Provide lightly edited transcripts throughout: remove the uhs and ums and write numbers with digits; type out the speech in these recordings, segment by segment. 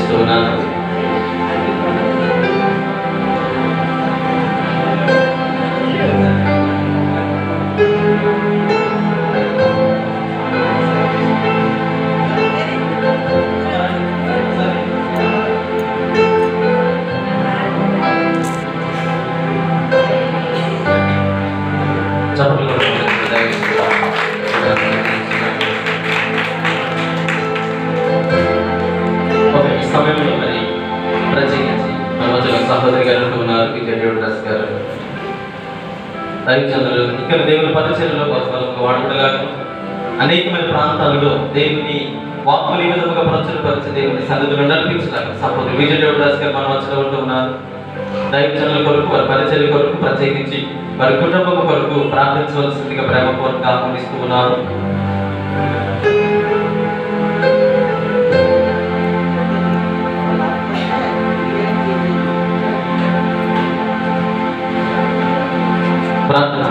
సమర్పిస్తున్నాను. సమయంలో మరి ప్రత్యేకించి మన మధ్యలో సహోదరి గారు ఉన్నారు, విజయదేవదాస్ గారు దైవజనులు ఇక్కడ దేవుని పరిచర్యలో వాడుకలాగా అనేకమైన ప్రాంతాలలో దేవుని వాక్కులు ఈ విధముగా ప్రచురపరిచి దేవుని సన్నిధిలో నడిపించడానికి సహోదరి విజయదేవదాస్ గారు మన మధ్యలో ఉన్నారు. దైవజనుల కొరకు, వారి పరిచర్య కొరకు, ప్రత్యేకించి వారి కుటుంబం కొరకు ప్రార్థించవలసిందిగా ప్రేమపూర్వకంగా ఆహ్వానిస్తూ ఉన్నారు. ప్రార్థన.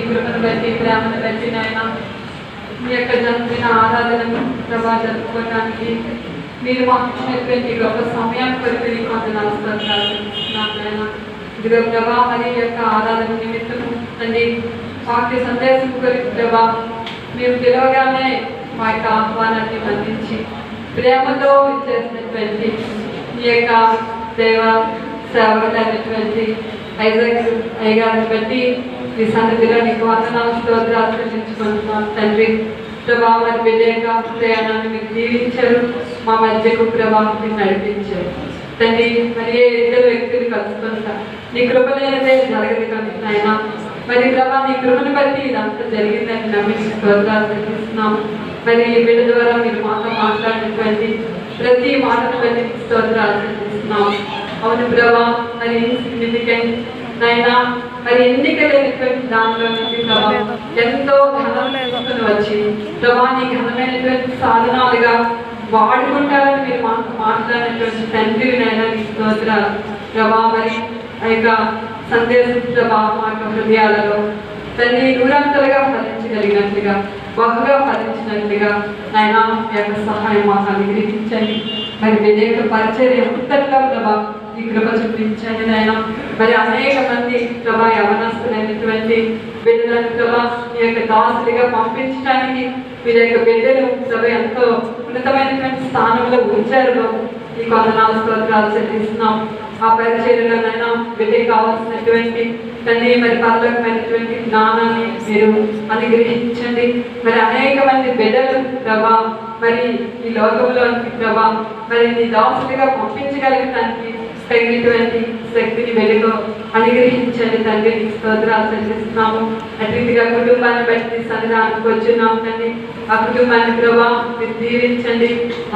కృపను బట్టి ప్రేమను బట్టి నాయన మీ యొక్క జన్మదిన ఆరాధనను ప్రభా జరుపుకోవడానికి మీరు మాకు ఇచ్చినటువంటి గొప్ప సమయాన్ని కొరకు నీకు వందనాలు స్తోత్రాలు. ఇదిగో ప్రభా మరి యొక్క ఆరాధన నిమిత్తము తండ్రి వాక్య సందేశం కొరకు ప్రభా మేము పిలవగానే మా యొక్క ఆహ్వానాన్ని అందించి ప్రేమతో చేసినటువంటి ఈ యొక్క సేవ సేవకులైనటువంటి ఐజాక్ అయ్యగారిని బట్టి ఈ సన్నిధిలో నీకు వందనాలు స్తోత్రాలు చెల్లించుకుంటున్నాం తండ్రి. ప్రభా మరి బిడ్డ యొక్క ప్రయాణాన్ని మీరు జీవించారు, మా మధ్యకు ప్రభావం నడిపించారు తండ్రి. మరి ఏ ఇద్దరు వ్యక్తులు కలుసుకుంటా నీ కృప లేనిదే జరగదు కానీ నాయన మరి ప్రభా నీ కృపను బట్టి ఇదంతా జరిగిందని నమ్మి స్తోత్రాలు చెల్లిస్తున్నాము. మరి ఈ బిడ్డ ద్వారా మీరు మాతో మాట్లాడినటువంటి ప్రతి మాటను బట్టి స్తోత్రాలు చెల్లిస్తున్నాము. అవును ప్రభా మరి సిగ్నిఫికెంట్ నాయన మరి ఎన్నిక లేనటువంటి దానిలో నుంచి ప్రభా ఎంతో ఘనం తీసుకుని వచ్చి ప్రభా నీ ఘనమైనటువంటి సాధనాలుగా వాడుకుంటారని మీరు మాకు మాట్లాడినటువంటి తండ్రి నాయన నీ స్తోత్రాలు ప్రభా. మరి ఆ యొక్క సందేశం ప్రభా మా యొక్క హృదయాలలో తండ్రి నూరంతలుగా ఫలించగలిగినట్లుగా బహుగా ఫలించినట్లుగా ఆయన యొక్క సహాయం మాకు అనుగ్రహించండి. మరి విజయ పరిచర్య అంతట్లో ప్రభా ఈ కృప చూపించండి నాయన. మరి అనేక మంది ప్రభా యవనస్తులైనటువంటి బిడ్డలను ప్రభా ఈ యొక్క దాసులుగా పంపించడానికి వీరి యొక్క బిడ్డలు ప్రభా ఎంతో ఉన్నతమైనటువంటి స్థానంలో ఉంచారు బాబు. ఈ కొందనాలు స్తోత్రాలు చెల్లిస్తున్నాం. ఆ పరిచర్యలోనైనా బిడ్డకి కావాల్సినటువంటి తండ్రి మరి పర్లోకమైనటువంటి జ్ఞానాన్ని మీరు అనుగ్రహించండి. మరి అనేక మంది బిడ్డలు ప్రభా మరి ఈ లోకంలోనికి ప్రభా మరి నీ దాసులుగా పంపించగలిగటానికి తగినటువంటి శక్తిని వెలుగు అనుగ్రహించండి తండ్రి. స్తోత్రాలు చెల్లిస్తున్నాము. అతిథిగా కుటుంబాన్ని బట్టి సన్నిధానికి వచ్చున్నాము తండ్రి. ఆ కుటుంబాన్ని ప్రభా మీరు దీవించండి,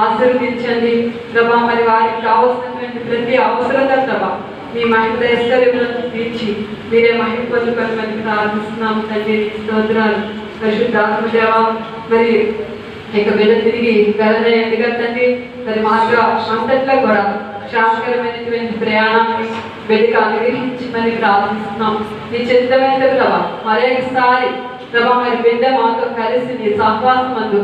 ఆశీర్వదించండి ప్రభా. మరి వారికి కావాల్సినటువంటి ప్రతి అవసరత ప్రభా మీ మహిళ ఐశ్వర్యములను తీర్చి మీరే మహిళ పొందుకొని ప్రార్థిస్తున్నాము తండ్రి. స్తోత్రాలు. పరిశుద్ధాత్మ దేవా మరి ఇక బిడ్డ తిరిగి వెళ్ళలేదుగా తండ్రి. మరి మార్గ అంతట్లో కూడా శాశ్వతమైనటువంటి ప్రయాణాన్ని బిడ్డకు అనుగ్రహించి మరి ప్రార్థిస్తున్నాం. నీ చిత్తమైన ప్రభా మరొకసారి ప్రభా మరి బిడ్డ మాతో కలిసి నీ సహవాసం అందు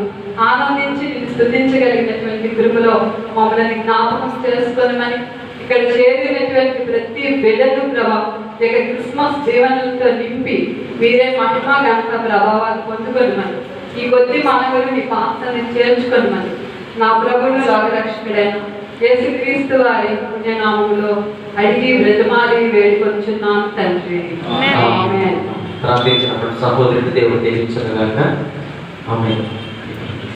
ఆనందించి నేను స్తుతించగలిగినటువంటి కృపలో మమ్మల్ని జ్ఞాపకం చేసుకోనమని ఇక్కడ చేరినటువంటి ప్రతి బిడ్డను ప్రభా ఇక క్రిస్మస్ దీవెనలతో నింపి మీరే మహిమ ఘనత ప్రభావాలు పొందుకొనమని ఈ కొద్ది మానవులు నీ పాత్రని చేర్చుకొనమని నా ప్రభువును లోకరక్షకుడైన యేసుక్రీస్తు వారి పుణ్యనామములో అడిగి బ్రతిమాలి వేడుకొంచున్నాను తండ్రి. ప్రార్థించినప్పుడు సహోదరుడు దేవుడు దీవించగలగా. ఆమేన్.